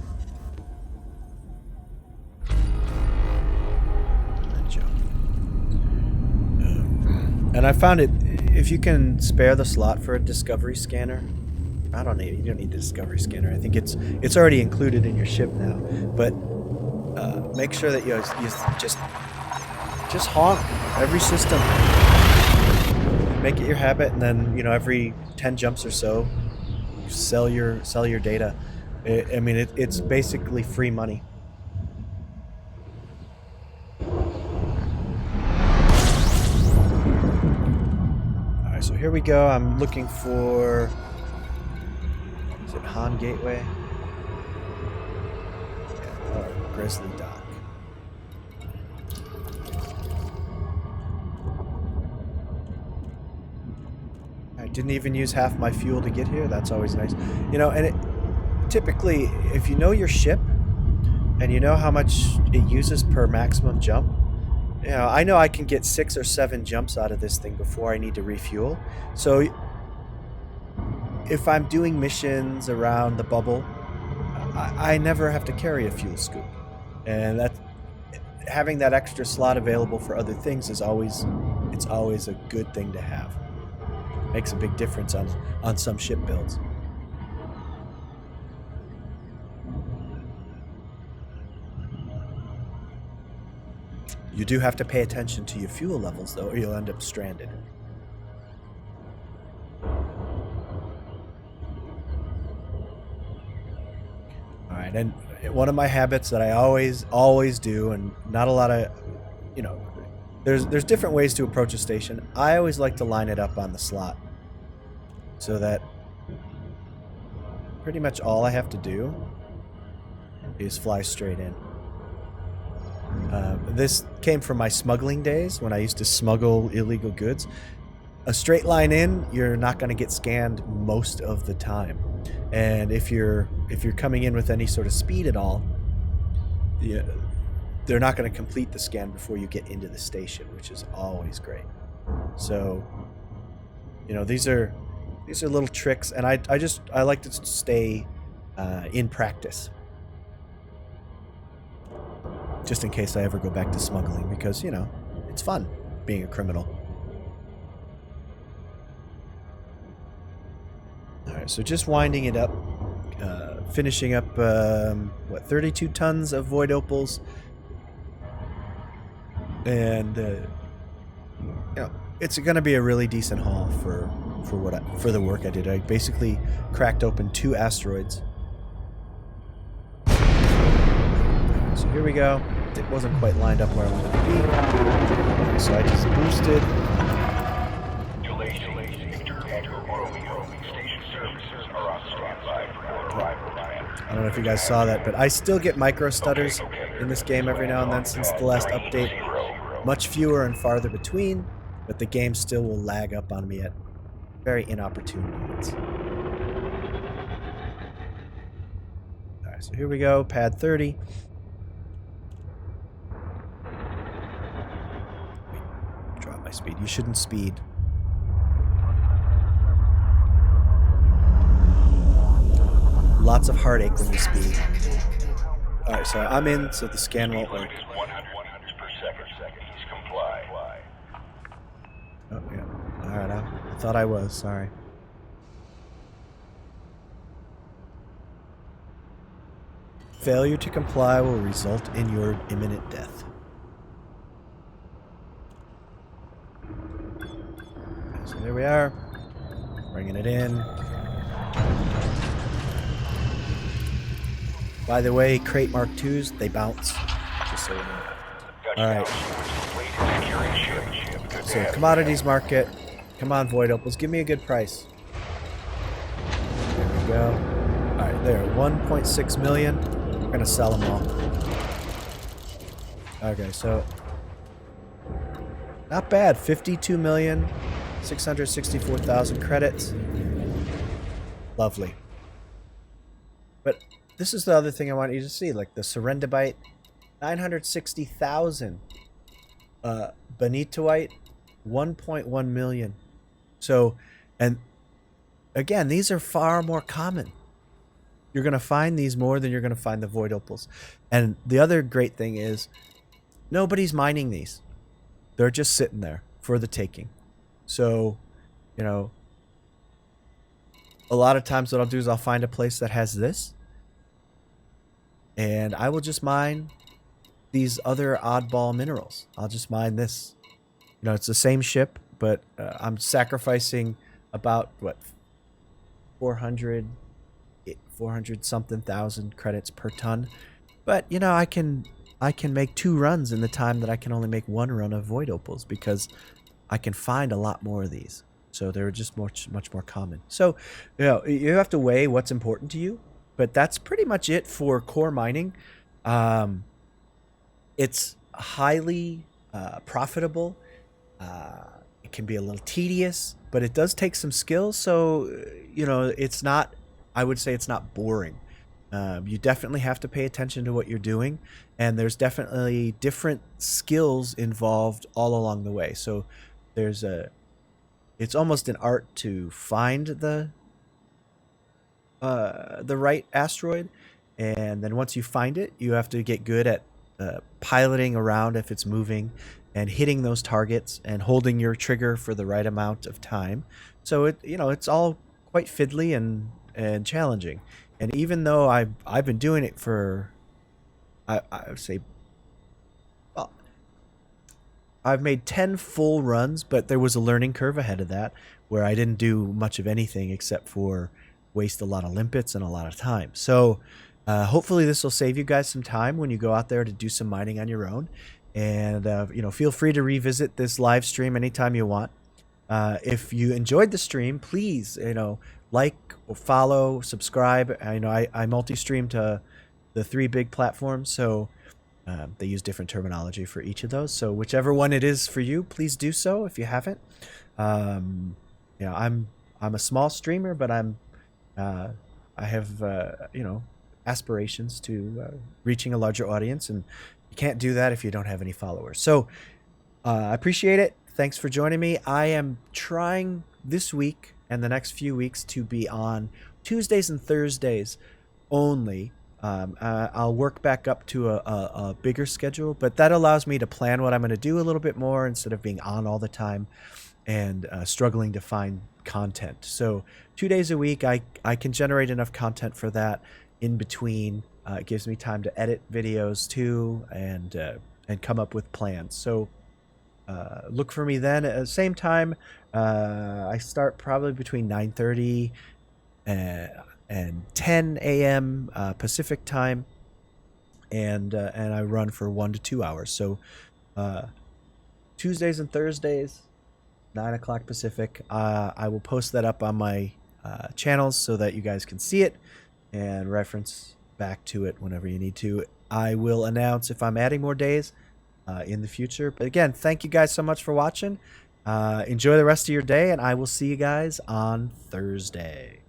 And jump. And I found it, if you can spare the slot for a discovery scanner, you don't need a discovery scanner. I think it's already included in your ship now. But make sure that you just honk every system. Make it your habit, and then every 10 jumps or so, sell your data. I mean, it's basically free money. All right, so here we go. I'm looking for. Is it Han Gateway? Yeah, or Grizzly Dock. I didn't even use half my fuel to get here. That's always nice. And typically, if you know your ship and you know how much it uses per maximum jump, I know I can get 6 or 7 jumps out of this thing before I need to refuel. So if I'm doing missions around the bubble, I never have to carry a fuel scoop. And having that extra slot available for other things is always a good thing to have. Makes a big difference on some ship builds. You do have to pay attention to your fuel levels, though, or you'll end up stranded. All right, and one of my habits that I always do, and not a lot of, there's different ways to approach a station. I always like to line it up on the slot, so that pretty much all I have to do is fly straight in. This came from my smuggling days when I used to smuggle illegal goods. A straight line in, you're not going to get scanned most of the time. And if you're coming in with any sort of speed at all, they're not going to complete the scan before you get into the station, which is always great. So, these are little tricks, and I like to stay in practice, just in case I ever go back to smuggling, because it's fun being a criminal. All right, so just winding it up, finishing up 32 tons of void opals, and it's going to be a really decent haul for the work I did. I basically cracked open 2 asteroids. So here we go. It wasn't quite lined up where I wanted to be, so I just boosted. I don't know if you guys saw that, but I still get micro stutters in this game every now and then since the last update. Much fewer and farther between, but the game still will lag up on me at very inopportune moments. Alright, so here we go, pad 30. Drop my speed. You shouldn't speed. Lots of heartache when you speed. Alright, so I'm in, so the scan won't work. Oh, yeah. Alright, I thought I was, sorry. Failure to comply will result in your imminent death. So there we are. Bringing it in. By the way, crate Mark IIs, they bounce. Just so you know. Alright. So commodities market. Come on, Void Opals. Give me a good price. There we go. Alright, there. 1.6 million. We're going to sell them all. Okay, so... not bad. 52,664,000 credits. Lovely. But this is the other thing I want you to see. Like the Serendibite. 960,000. Bonitoite. 1.1 million. So, and again, these are far more common. You're going to find these more than you're going to find the Void Opals. And the other great thing is nobody's mining these. They're just sitting there for the taking. So, you know, a lot of times what I'll do is I'll find a place that has this. And I will just mine these other oddball minerals. I'll just mine this. You know, it's the same ship, but I'm sacrificing about, what, 400 something thousand credits per ton. But, you know, I can make 2 runs in the time that I can only make 1 run of Void Opals because I can find a lot more of these. So they're just much more common. So, you know, you have to weigh what's important to you. But that's pretty much it for core mining. It's highly profitable. It can be a little tedious, but it does take some skills. So, you know, it's not, I would say it's not boring. You definitely have to pay attention to what you're doing. And there's definitely different skills involved all along the way. So there's it's almost an art to find the right asteroid. And then once you find it, you have to get good at piloting around if it's moving and hitting those targets and holding your trigger for the right amount of time. So it, you know, it's all quite fiddly and challenging. And even though I've been doing it for, I would say, well, I've made 10 full runs, but there was a learning curve ahead of that where I didn't do much of anything except for waste a lot of limpets and a lot of time. So hopefully this will save you guys some time when you go out there to do some mining on your own. And, you know, feel free to revisit this live stream anytime you want. If you enjoyed the stream, please, you know, like or follow, subscribe. I know I multi-stream to the 3 big platforms, so they use different terminology for each of those. So whichever one it is for you, please do so if you haven't. You know, I'm a small streamer, but I have you know, aspirations to reaching a larger audience, and you can't do that if you don't have any followers. So I appreciate it. Thanks for joining me. I am trying this week and the next few weeks to be on Tuesdays and Thursdays only. I'll work back up to a bigger schedule, but that allows me to plan what I'm going to do a little bit more instead of being on all the time and struggling to find content. So 2 days a week, I can generate enough content for that. In between, it gives me time to edit videos too and come up with plans. So look for me then. At the same time, I start probably between 9:30 and 10 a.m. Pacific time, and I run for 1 to 2 hours. So Tuesdays and Thursdays, 9 o'clock Pacific. I will post that up on my channels so that you guys can see it and reference back to it whenever you need to. I will announce if I'm adding more days in the future. But again, thank you guys so much for watching. Enjoy the rest of your day, and I will see you guys on Thursday.